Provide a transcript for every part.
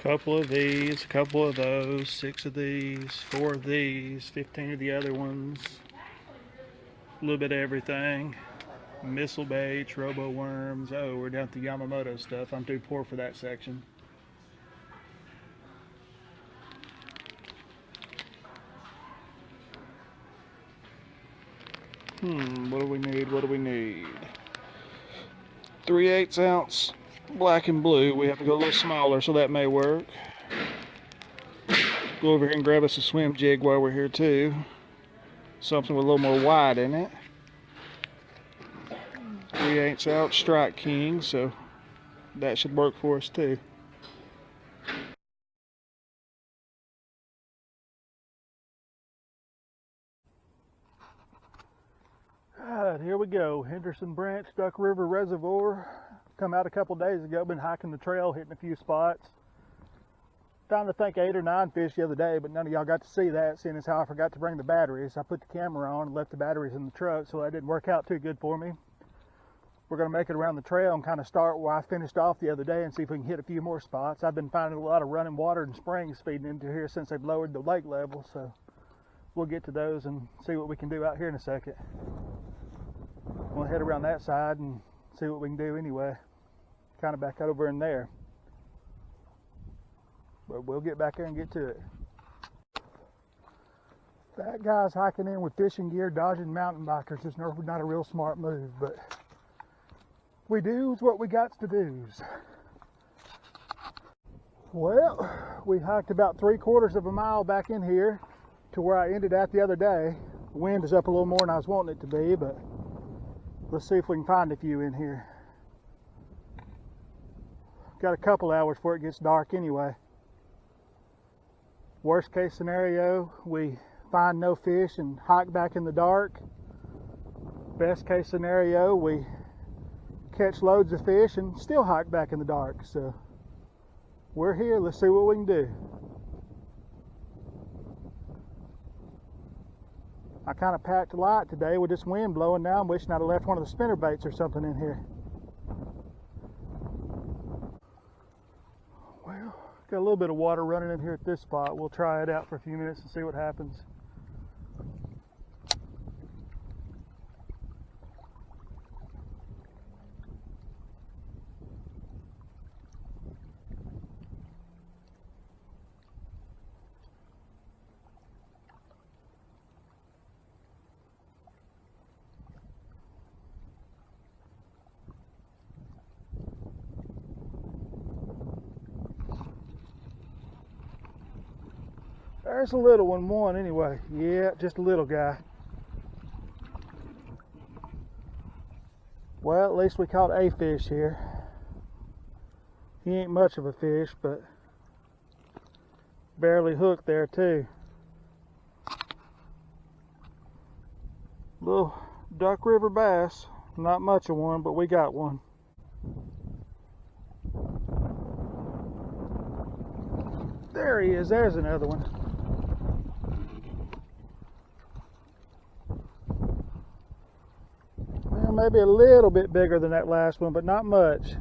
Couple of these, a couple of those, 6 of these, 4 of these, 15 of the other ones, a little bit of everything. Missile baits, robo worms. Oh, we're down to Yamamoto stuff. I'm too poor for that section. What do we need? What do we need? 3/8 ounce black and blue. We have to go a little smaller, so that may work. Go over here and grab us a swim jig while we're here too. Something with a little more wide in it. 3/8 ounce Strike King, so that should work for us too. Alright, here we go. Henderson Branch, Duck River Reservoir. Come out a couple days ago, been hiking the trail, hitting a few spots. Found I think 8 or 9 fish the other day, but none of y'all got to see that, seeing as how I forgot to bring the batteries. I put the camera on and left the batteries in the truck, so that didn't work out too good for me. We're going to make it around the trail and kind of start where I finished off the other day and see if we can hit a few more spots. I've been finding a lot of running water and springs feeding into here since they've lowered the lake level, so we'll get to those and see what we can do out here in a second. We'll head around that side and see what we can do anyway. Kind of back over in there. But we'll get back there and get to it. That guy's hiking in with fishing gear, dodging mountain bikers. It's not a real smart move, but we do's what we got to do's. Well, we hiked about 3/4 of a mile back in here to where I ended at the other day. The wind is up a little more than I was wanting it to be, but let's see if we can find a few in here. Got a couple hours before it gets dark anyway. Worst case scenario, we find no fish and hike back in the dark. Best case scenario, we catch loads of fish and still hike back in the dark. So we're here, let's see what we can do. I kind of packed light today with this wind blowing now. I'm wishing I'd have left one of the spinner baits or something in here. Well, got a little bit of water running in here at this spot. We'll try it out for a few minutes and see what happens. There's a little one anyway. Yeah, just a little guy. Well, at least we caught a fish here. He ain't much of a fish, but barely hooked there too. Little Duck River bass. Not much of one, but we got one. There he is. There's another one. Well, maybe a little bit bigger than that last one, but not much.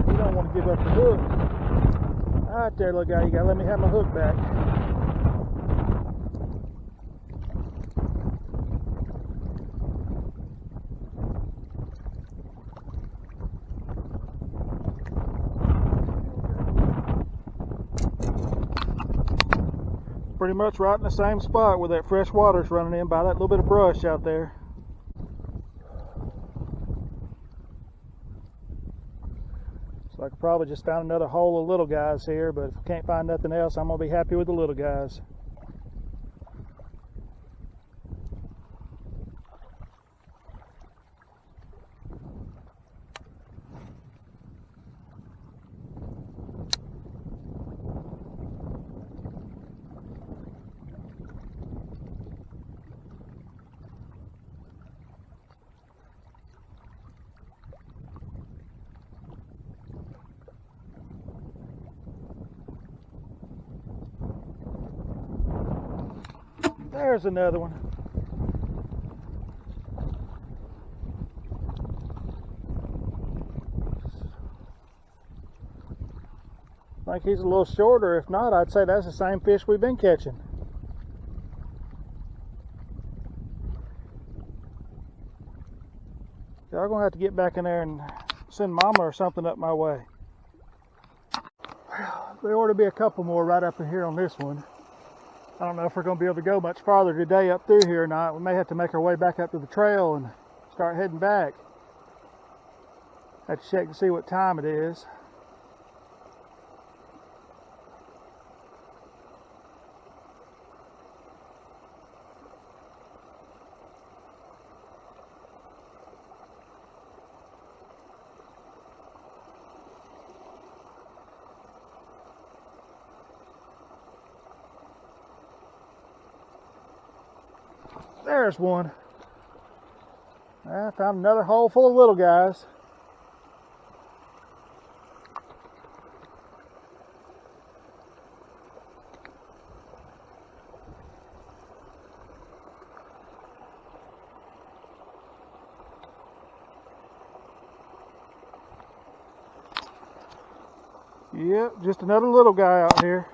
You don't want to give up the hook. All right there, little guy. You gotta let me have my hook back. Pretty much right in the same spot where that fresh water's running in by that little bit of brush out there. So I could probably just found another hole of little guys here, but if I can't find nothing else, I'm gonna be happy with the little guys. There's another one. I think he's a little shorter. If not, I'd say that's the same fish we've been catching. Y'all gonna have to get back in there and send Mama or something up my way. There ought to be a couple more right up in here on this one. I don't know if we're going to be able to go much farther today up through here or not. We may have to make our way back up to the trail and start heading back. Have to check to see what time it is. There's one. I found another hole full of little guys. Yep, just another little guy out here.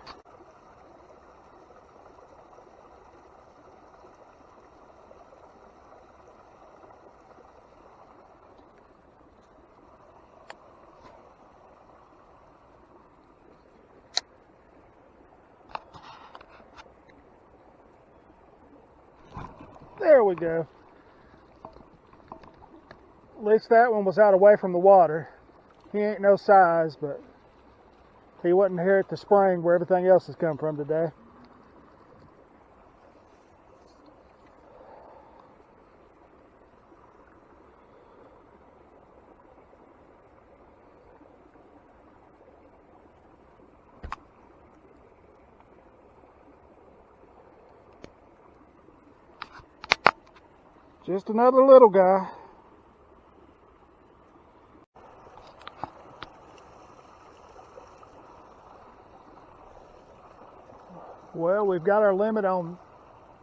There we go. At least that one was out away from the water. He ain't no size, but he wasn't here at the spring where everything else has come from today. Just another little guy. Well, we've got our limit on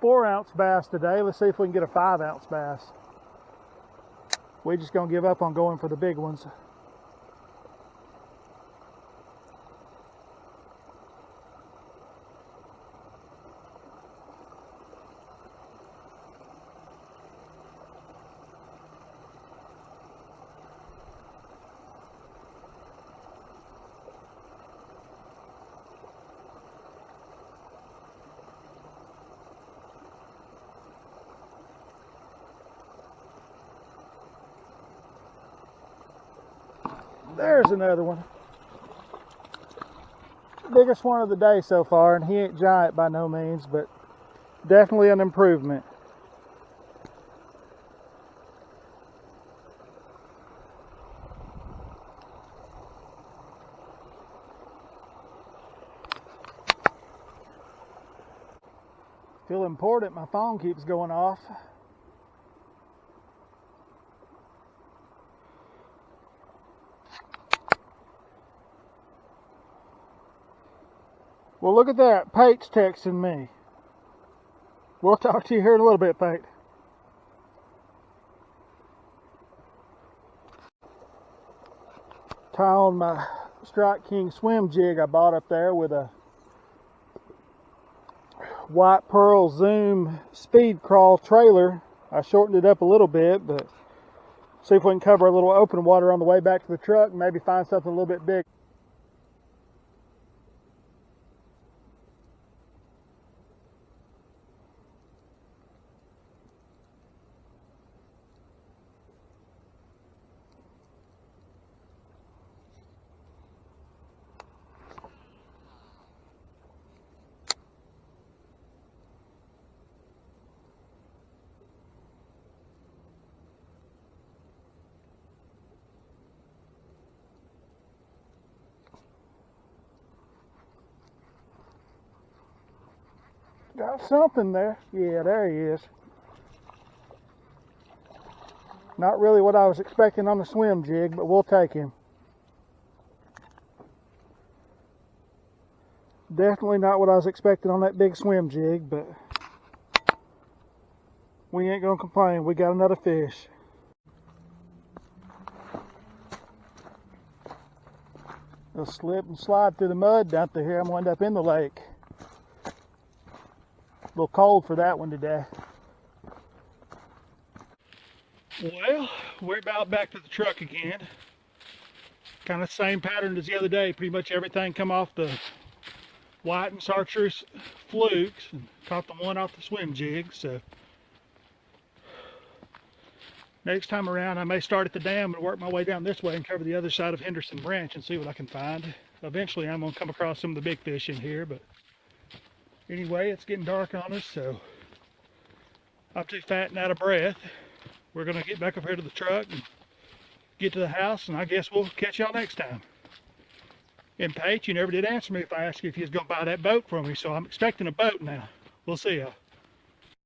4-ounce bass today. Let's see if we can get a 5-ounce bass. We're just gonna give up on going for the big ones. There's another one. Biggest one of the day so far, and he ain't giant by no means, but definitely an improvement. Feel important, my phone keeps going off. Well, look at that. Pate's texting me. We'll talk to you here in a little bit, Pate. Tie on my Strike King swim jig I bought up there with a White Pearl Zoom speed crawl trailer. I shortened it up a little bit, but see if we can cover a little open water on the way back to the truck and maybe find something a little bit big. Got something there. Yeah, there he is. Not really what I was expecting on the swim jig, but we'll take him. Definitely not what I was expecting on that big swim jig, but We ain't gonna complain. We got another fish. They'll slip and slide through the mud down through here. I'm gonna end up in the lake. A little cold for that one today. Well, we're about back to the truck again. Kind of same pattern as the other day. Pretty much everything come off the white and chartreuse flukes, and caught the one off the swim jig. So next time around I may start at the dam and work my way down this way and cover the other side of Henderson Branch and see what I can find. Eventually I'm going to come across some of the big fish in here, but anyway, it's getting dark on us, so I'm too fat and out of breath. We're going to get back up here to the truck and get to the house, and I guess we'll catch y'all next time. And Paige, you never did answer me if I asked you if you was going to buy that boat for me, so I'm expecting a boat now. We'll see y'all.